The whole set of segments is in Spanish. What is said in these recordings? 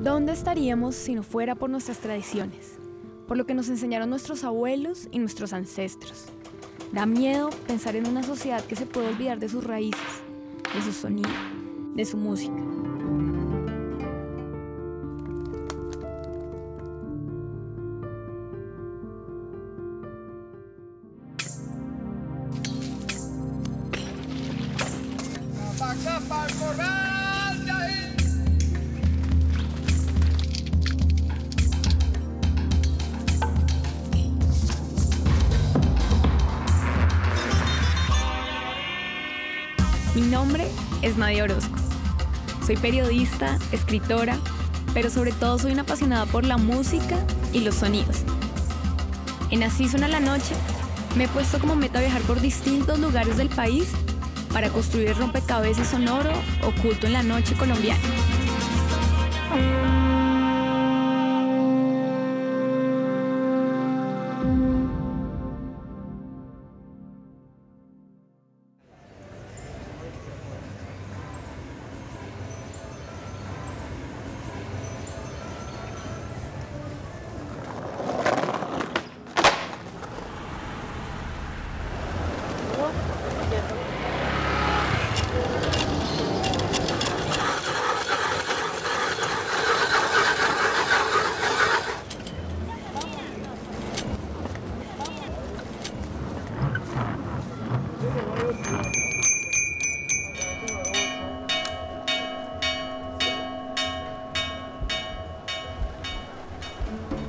¿Dónde estaríamos si no fuera por nuestras tradiciones? Por lo que nos enseñaron nuestros abuelos y nuestros ancestros. Da miedo pensar en una sociedad que se puede olvidar de sus raíces, de su sonido, de su música. Mi nombre es Nadia Orozco. Soy periodista, escritora, pero sobre todo soy una apasionada por la música y los sonidos. En Así Suena la Noche me he puesto como meta viajar por distintos lugares del país para construir el rompecabezas sonoro oculto en la noche colombiana.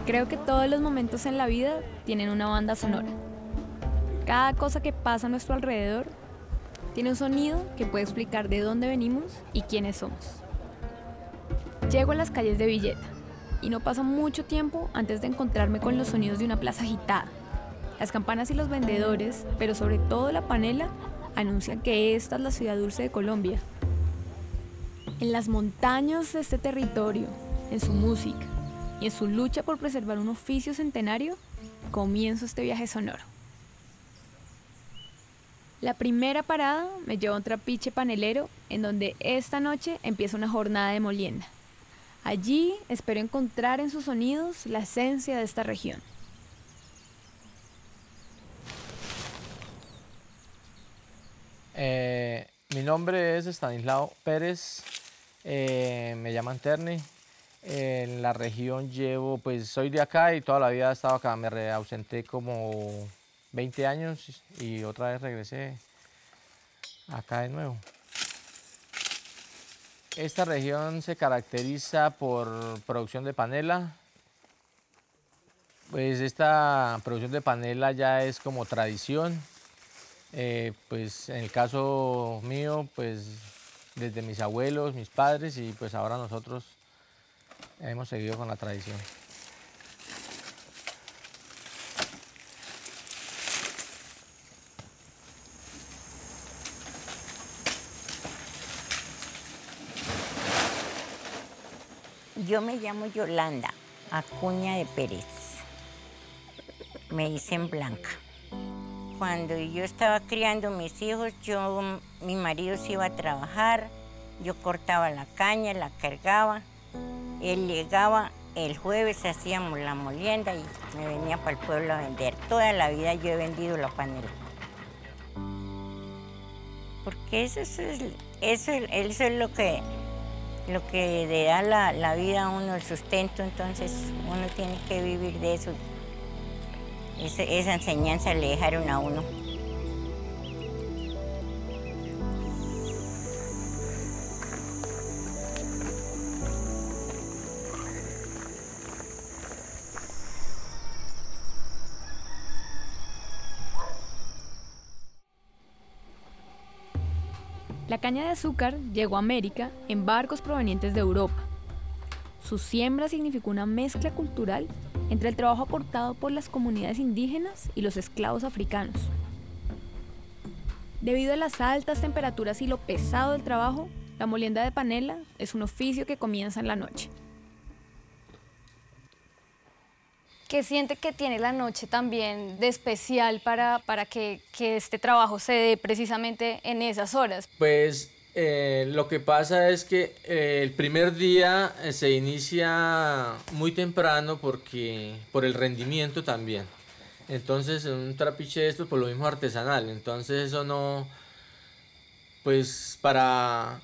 Creo que todos los momentos en la vida tienen una banda sonora. Cada cosa que pasa a nuestro alrededor tiene un sonido que puede explicar de dónde venimos y quiénes somos. Llego a las calles de Villeta y no pasa mucho tiempo antes de encontrarme con los sonidos de una plaza agitada. Las campanas y los vendedores, pero sobre todo la panela, anuncian que esta es la ciudad dulce de Colombia. En las montañas de este territorio, en su música y en su lucha por preservar un oficio centenario, comienzo este viaje sonoro. La primera parada me lleva a un trapiche panelero en donde esta noche empieza una jornada de molienda. Allí espero encontrar en sus sonidos la esencia de esta región. Mi nombre es Estanislao Pérez, me llaman Terni. En la región soy de acá y toda la vida he estado acá. Me ausenté como 20 años y otra vez regresé acá de nuevo. Esta región se caracteriza por producción de panela. Pues esta producción de panela ya es como tradición. Pues en el caso mío, pues desde mis abuelos, mis padres y pues ahora nosotros hemos seguido con la tradición. Yo me llamo Yolanda Acuña de Pérez. Me dicen Blanca. Cuando yo estaba criando mis hijos, mi marido se iba a trabajar, yo cortaba la caña, la cargaba. Él llegaba, el jueves hacíamos la molienda y me venía para el pueblo a vender. Toda la vida yo he vendido la panela. Porque eso es lo que le da la vida a uno, el sustento, entonces uno tiene que vivir de eso. Esa enseñanza le dejaron a uno. La caña de azúcar llegó a América en barcos provenientes de Europa. Su siembra significó una mezcla cultural entre el trabajo aportado por las comunidades indígenas y los esclavos africanos. Debido a las altas temperaturas y lo pesado del trabajo, la molienda de panela es un oficio que comienza en la noche. ¿Qué siente que tiene la noche también de especial para que este trabajo se dé precisamente en esas horas? Pues Lo que pasa es que el primer día se inicia muy temprano porque por el rendimiento también. Entonces, un trapiche de estos, por lo mismo artesanal. Entonces, eso no, pues para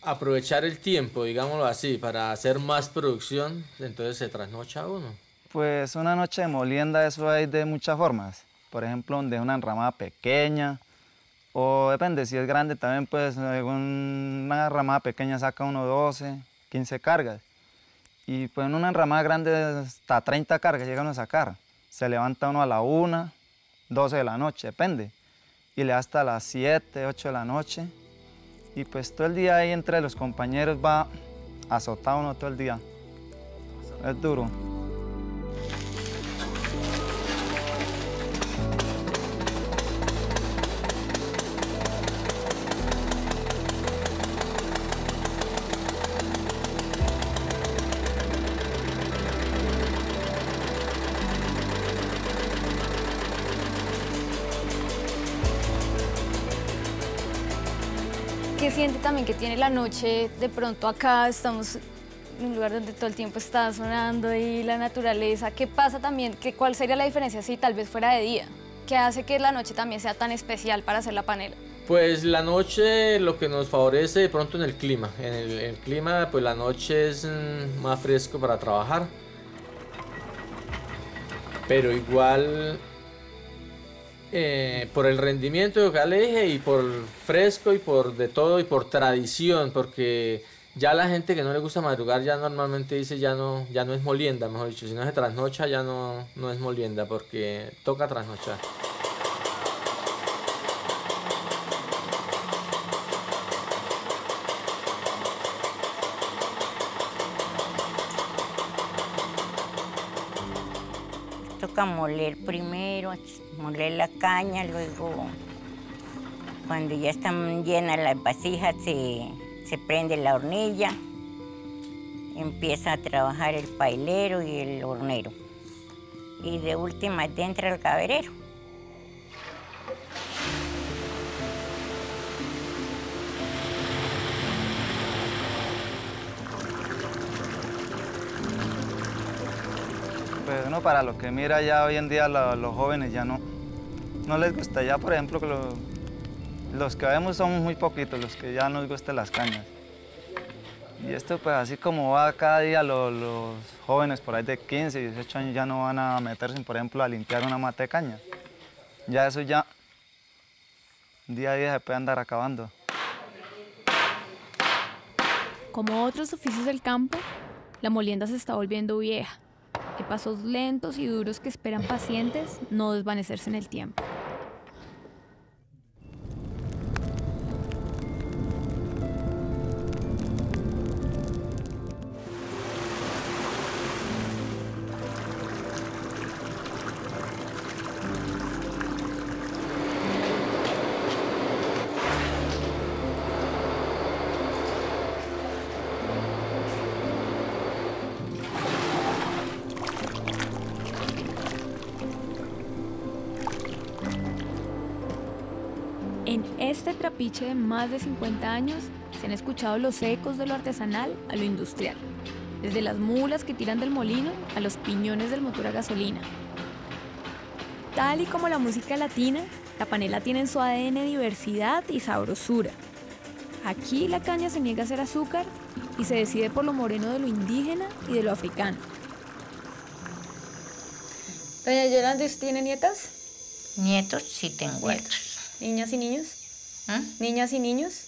aprovechar el tiempo, digámoslo así, para hacer más producción, entonces se trasnocha uno. Pues una noche de molienda, eso hay de muchas formas. Por ejemplo, donde es una enramada pequeña, o depende, si es grande también, pues una enramada pequeña saca uno 12, 15 cargas. Y pues en una enramada grande hasta 30 cargas llegan a sacar. Se levanta uno a la 1, 12 de la noche, depende. Y le da hasta las 7, 8 de la noche. Y pues todo el día ahí entre los compañeros va azotado uno todo el día. Es duro. ¿Qué siente también que tiene la noche? De pronto acá estamos en un lugar donde todo el tiempo está sonando y la naturaleza. ¿Qué pasa también? ¿Cuál sería la diferencia si tal vez fuera de día? ¿Qué hace que la noche también sea tan especial para hacer la panela? Pues la noche lo que nos favorece de pronto en el clima. En el clima, pues la noche es más fresco para trabajar. Pero igual por el rendimiento que le dije y por fresco y por de todo y por tradición, porque ya la gente que no le gusta madrugar ya normalmente dice ya no es molienda, mejor dicho, si no se trasnocha ya no es molienda porque toca trasnochar. Toca moler primero, moler la caña, luego cuando ya están llenas las vasijas se prende la hornilla, empieza a trabajar el pailero y el hornero y de última entra el gaberero. Pues uno para lo que mira ya hoy en día los jóvenes ya no les gusta. Ya por ejemplo que los que vemos son muy poquitos los que ya nos gustan las cañas. Y esto pues así como va cada día los jóvenes por ahí de 15, 18 años ya no van a meterse por ejemplo a limpiar una mata de caña. Ya eso ya día a día se puede andar acabando. Como otros oficios del campo, la molienda se está volviendo vieja. De pasos lentos y duros que esperan pacientes no desvanecerse en el tiempo. En este trapiche de más de 50 años se han escuchado los ecos de lo artesanal a lo industrial, desde las mulas que tiran del molino a los piñones del motor a gasolina. Tal y como la música latina, la panela tiene en su ADN diversidad y sabrosura. Aquí la caña se niega a ser azúcar y se decide por lo moreno de lo indígena y de lo africano. Doña Yolanda, ¿usted tiene nietas? Nietos sí tengo otros. ¿Niñas y niños? ¿Ah? ¿Niñas y niños?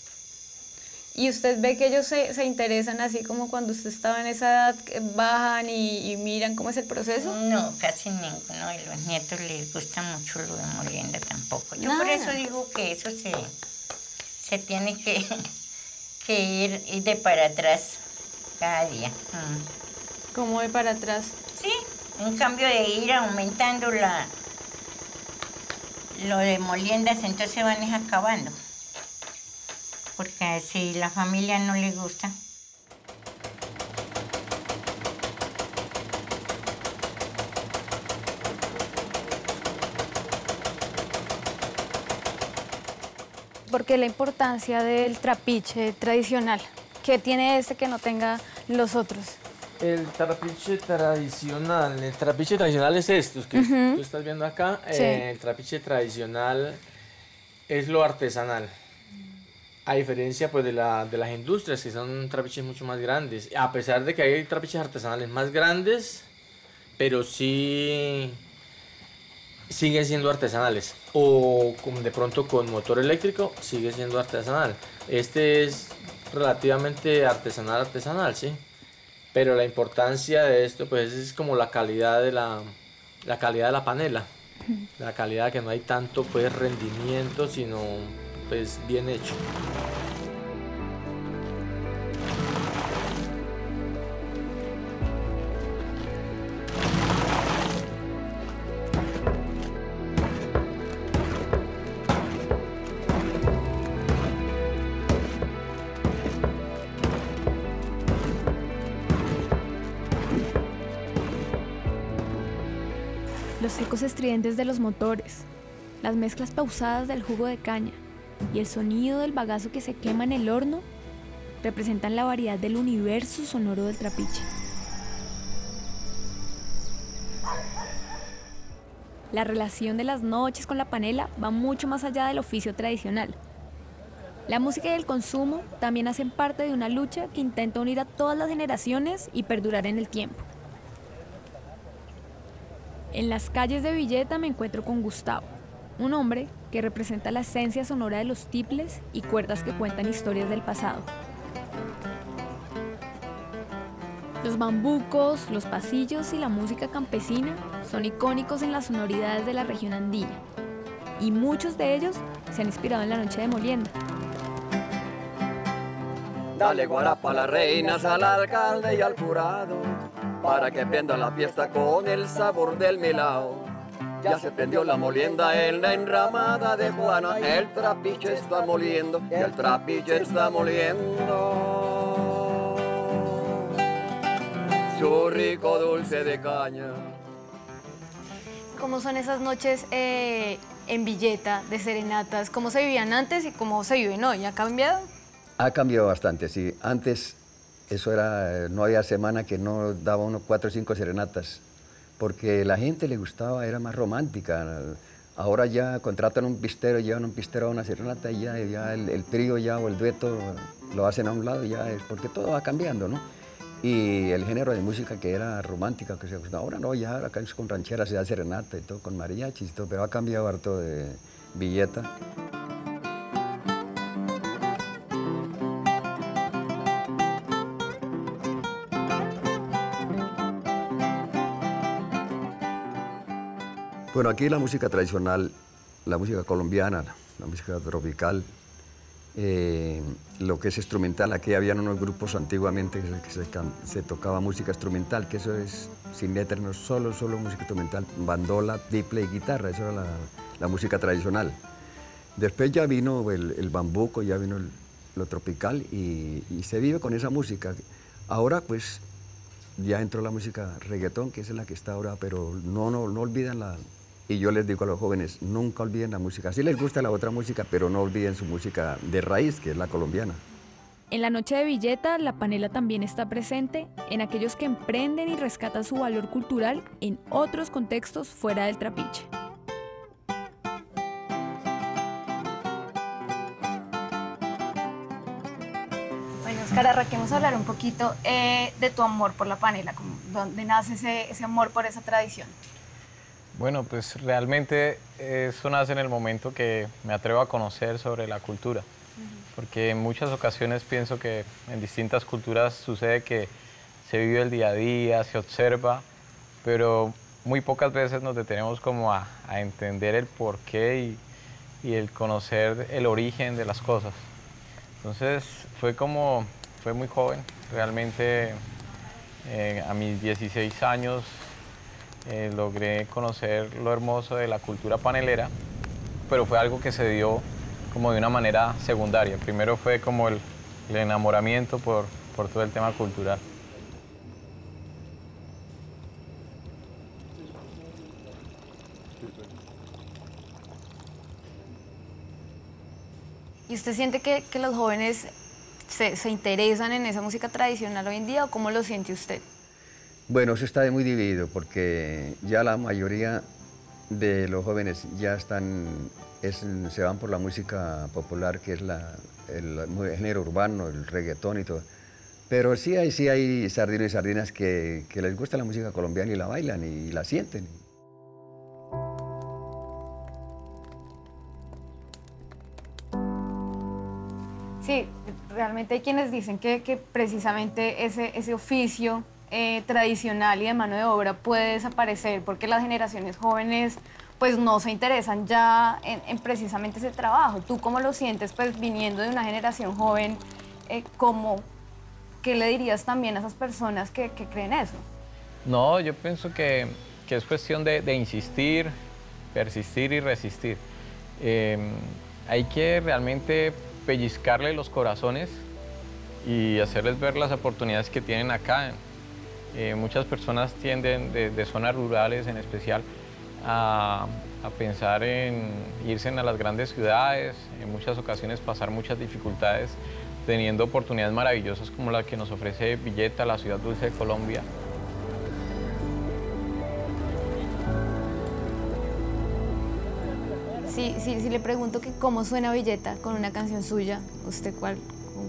¿Y usted ve que ellos se interesan así como cuando usted estaba en esa edad, que bajan y miran cómo es el proceso? No, casi ninguno de los nietos les gusta mucho lo de molienda tampoco. Yo por Nada. eso digo que eso se tiene que ir de para atrás cada día. ¿Cómo de para atrás? Sí, en cambio de ir aumentando lo de moliendas, entonces van acabando. Porque si la familia no les gusta. ¿Por qué la importancia del trapiche tradicional? ¿Qué tiene este que no tenga los otros? El trapiche tradicional es estos que tú estás viendo acá. Sí. El trapiche tradicional es lo artesanal. A diferencia pues de las industrias, que son trapiches mucho más grandes. A pesar de que hay trapiches artesanales más grandes, pero sí siguen siendo artesanales. O de pronto con motor eléctrico sigue siendo artesanal. Este es relativamente artesanal, sí. Pero la importancia de esto pues es como la calidad de la calidad de la panela. La calidad, que no hay tanto pues rendimiento, sino pues bien hecho. Los ecos estridentes de los motores, las mezclas pausadas del jugo de caña y el sonido del bagazo que se quema en el horno representan la variedad del universo sonoro del trapiche. La relación de las noches con la panela va mucho más allá del oficio tradicional. La música y el consumo también hacen parte de una lucha que intenta unir a todas las generaciones y perdurar en el tiempo. En las calles de Villeta me encuentro con Gustavo, un hombre que representa la esencia sonora de los tiples y cuerdas que cuentan historias del pasado. Los bambucos, los pasillos y la música campesina son icónicos en las sonoridades de la región andina, y muchos de ellos se han inspirado en la noche de molienda. Dale guarapa a las reinas, al alcalde y al jurado, para que prenda la fiesta con el sabor del milao. Ya se prendió la molienda en la enramada de Juana, el trapiche está moliendo, y el trapiche está moliendo su rico dulce de caña. ¿Cómo son esas noches en Villeta de serenatas? ¿Cómo se vivían antes y cómo se viven hoy? ¿Ha cambiado? Ha cambiado bastante, sí. Antes eso era, no había semana que no daba unos 4 o 5 serenatas, porque la gente le gustaba, era más romántica. Ahora ya contratan un pistero, llevan un pistero a una serenata y ya el trío ya o el dueto lo hacen a un lado, ya es porque todo va cambiando, ¿no? Y el género de música que era romántica, que se gustaba, ahora no, ya acá es con rancheras, se da serenata y todo, con mariachis y todo, pero ha cambiado harto de Villeta. Bueno, aquí la música tradicional, la música colombiana, la música tropical, lo que es instrumental, aquí habían unos grupos antiguamente que se tocaba música instrumental, que eso es sin letra, no solo música instrumental, bandola, tiple y guitarra, eso era la música tradicional. Después ya vino el bambuco, ya vino lo tropical y se vive con esa música. Ahora pues ya entró la música reggaetón, que es la que está ahora, pero no olvidan la... Y yo les digo a los jóvenes, nunca olviden la música. Sí les gusta la otra música, pero no olviden su música de raíz, que es la colombiana. En la noche de Villeta, la panela también está presente en aquellos que emprenden y rescatan su valor cultural en otros contextos fuera del trapiche. Bueno, Óscar, arranquemos a hablar un poquito de tu amor por la panela, ¿dónde nace ese amor por esa tradición? Bueno, pues realmente eso nace en el momento que me atrevo a conocer sobre la cultura, porque en muchas ocasiones pienso que en distintas culturas sucede que se vive el día a día, se observa, pero muy pocas veces nos detenemos como a entender el porqué y el conocer el origen de las cosas. Entonces fue muy joven, realmente a mis 16 años logré conocer lo hermoso de la cultura panelera, pero fue algo que se dio como de una manera secundaria. Primero fue como el enamoramiento por todo el tema cultural. usted siente que los jóvenes se interesan en esa música tradicional hoy en día o cómo lo siente usted? Bueno, eso está muy dividido porque ya la mayoría de los jóvenes ya se van por la música popular, que es el género urbano, el reggaetón y todo. Pero sí hay sardinos y sardinas que les gusta la música colombiana y la bailan y la sienten. Sí, realmente hay quienes dicen que precisamente ese oficio tradicional y de mano de obra puede desaparecer porque las generaciones jóvenes pues no se interesan ya en precisamente ese trabajo. ¿Tú cómo lo sientes pues viniendo de una generación joven? ¿Qué le dirías también a esas personas que creen eso? No, yo pienso que es cuestión de insistir, persistir y resistir. Hay que realmente pellizcarle los corazones y hacerles ver las oportunidades que tienen acá. Muchas personas tienden, de zonas rurales en especial, a pensar en irse a las grandes ciudades, en muchas ocasiones pasar muchas dificultades, teniendo oportunidades maravillosas como la que nos ofrece Villeta, la ciudad dulce de Colombia. Si le pregunto que cómo suena Villeta con una canción suya, ¿usted con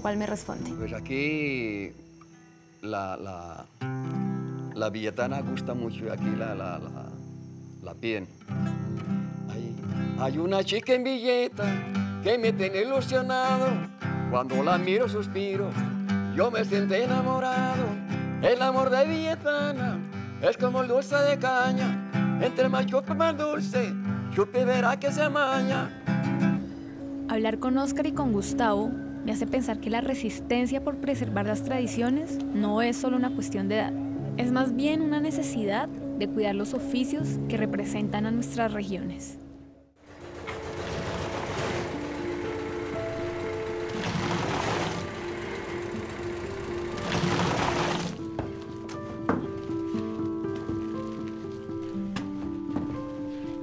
cuál me responde? Pues aquí la villetana gusta mucho y aquí la piden. Hay una chica en Villeta que me tiene ilusionado. Cuando la miro suspiro, yo me siento enamorado. El amor de villetana es como el dulce de caña. Entre más chupe más dulce, chupe verá que se amaña. Hablar con Óscar y con Gustavo me hace pensar que la resistencia por preservar las tradiciones no es solo una cuestión de edad. Es más bien una necesidad de cuidar los oficios que representan a nuestras regiones.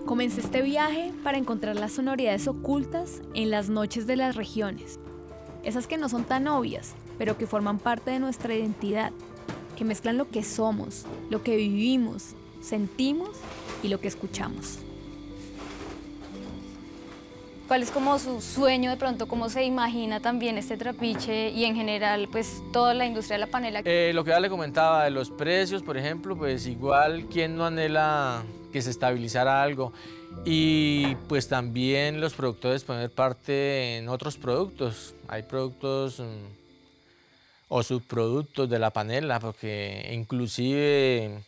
Comencé este viaje para encontrar las sonoridades ocultas en las noches de las regiones. Esas que no son tan obvias, pero que forman parte de nuestra identidad, que mezclan lo que somos, lo que vivimos, sentimos y lo que escuchamos. ¿Cuál es como su sueño de pronto? ¿Cómo se imagina también este trapiche y en general pues toda la industria de la panela? Lo que ya le comentaba de los precios, por ejemplo, pues igual, ¿quién no anhela que se estabilizara algo? Y pues también los productores poner parte en otros productos. Hay productos o subproductos de la panela, porque inclusive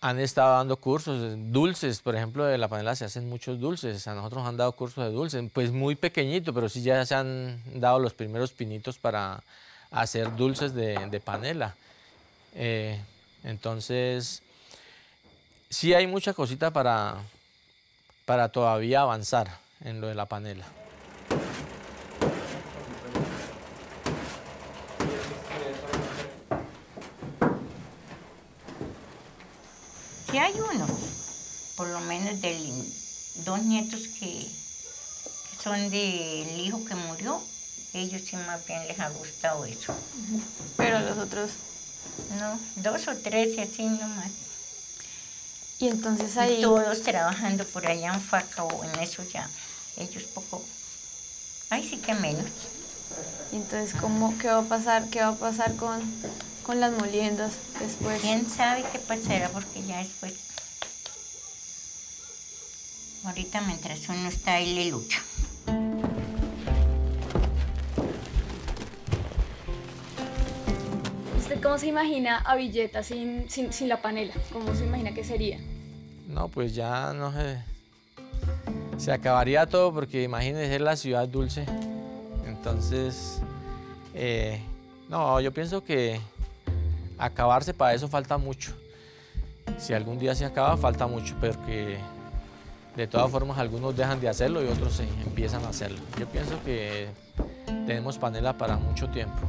han estado dando cursos, dulces, por ejemplo, de la panela se hacen muchos dulces, a nosotros nos han dado cursos de dulces, pues muy pequeñito, pero sí ya se han dado los primeros pinitos para hacer dulces de panela. Entonces, sí hay mucha cosita para todavía avanzar en lo de la panela. Sí hay uno, por lo menos de dos nietos que son del hijo que murió, ellos sí más bien les ha gustado eso. Pero los otros... No, 2 o 3 y así nomás. Y entonces ahí... Y todos trabajando por allá en faca o en eso ya, ellos poco, ay sí que menos. Y entonces, ¿qué va a pasar con las moliendas después? ¿Quién sabe qué pasará? Porque ya después, ahorita mientras uno está ahí le lucha. ¿Usted cómo se imagina a Villeta sin la panela? ¿Cómo se imagina que sería? No, pues ya no sé, se acabaría todo porque imagínense la ciudad dulce. Entonces, no, yo pienso que acabarse para eso falta mucho. Si algún día se acaba, falta mucho, pero que de todas formas algunos dejan de hacerlo y otros empiezan a hacerlo. Yo pienso que tenemos panela para mucho tiempo.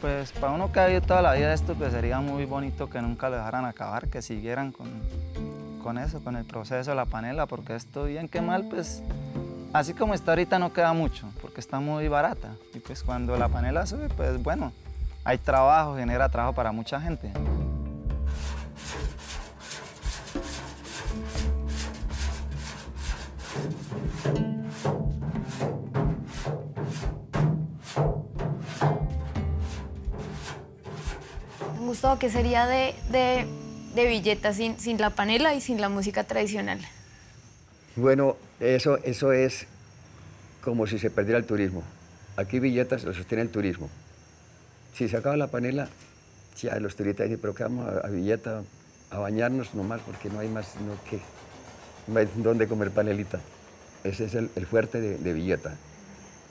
Pues para uno que ha vivido toda la vida esto, pues sería muy bonito que nunca lo dejaran acabar, que siguieran con con eso, con el proceso de la panela, porque esto bien que mal, pues así como está ahorita no queda mucho, porque está muy barata. Y pues cuando la panela sube, pues bueno, hay trabajo, genera trabajo para mucha gente. Gustavo, ¿qué sería de Villeta sin la panela y sin la música tradicional? Bueno, eso es como si se perdiera el turismo. Aquí Villeta lo sostiene el turismo. Si se acaba la panela, ya los turistas dicen, pero ¿qué vamos a Villeta a bañarnos nomás? Porque no hay más, no hay dónde comer panelita. Ese es el fuerte de Villeta.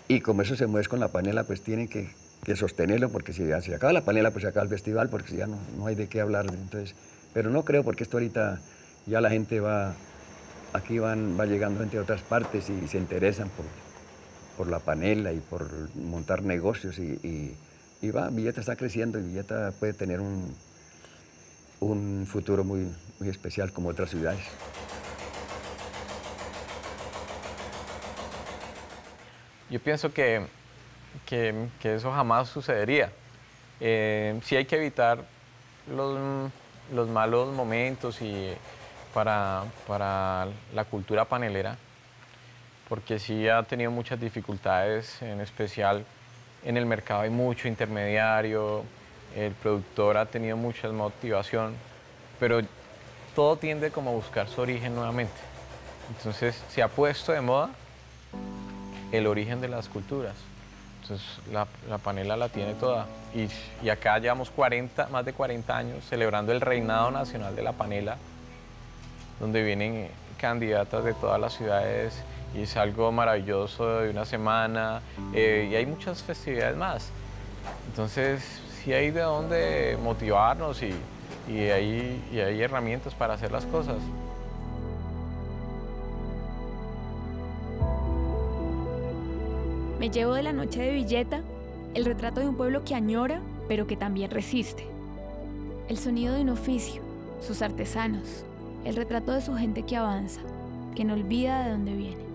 Y como eso se mueve con la panela, pues tienen que sostenerlo, porque si se acaba la panela, pues se acaba el festival, porque si ya no hay de qué hablar. Entonces, pero no creo, porque esto ahorita ya la gente va llegando gente de otras partes y se interesan por la panela y por montar negocios y Villeta está creciendo y Villeta puede tener un futuro muy, muy especial como otras ciudades. Yo pienso que eso jamás sucedería. Sí hay que evitar los malos momentos para la cultura panelera, porque sí ha tenido muchas dificultades, en especial en el mercado hay mucho intermediario, el productor ha tenido mucha motivación, pero todo tiende como a buscar su origen nuevamente. Entonces se ha puesto de moda el origen de las culturas. Entonces la panela la tiene toda y acá llevamos más de 40 años celebrando el reinado nacional de la panela, donde vienen candidatas de todas las ciudades y es algo maravilloso de una semana y hay muchas festividades más. Entonces sí hay de dónde motivarnos y hay herramientas para hacer las cosas. Me llevo de la noche de Villeta el retrato de un pueblo que añora, pero que también resiste. El sonido de un oficio, sus artesanos, el retrato de su gente que avanza, que no olvida de dónde viene.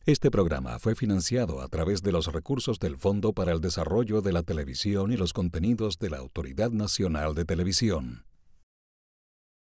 Este programa fue financiado a través de los recursos del Fondo para el Desarrollo de la Televisión y los Contenidos de la Autoridad Nacional de Televisión.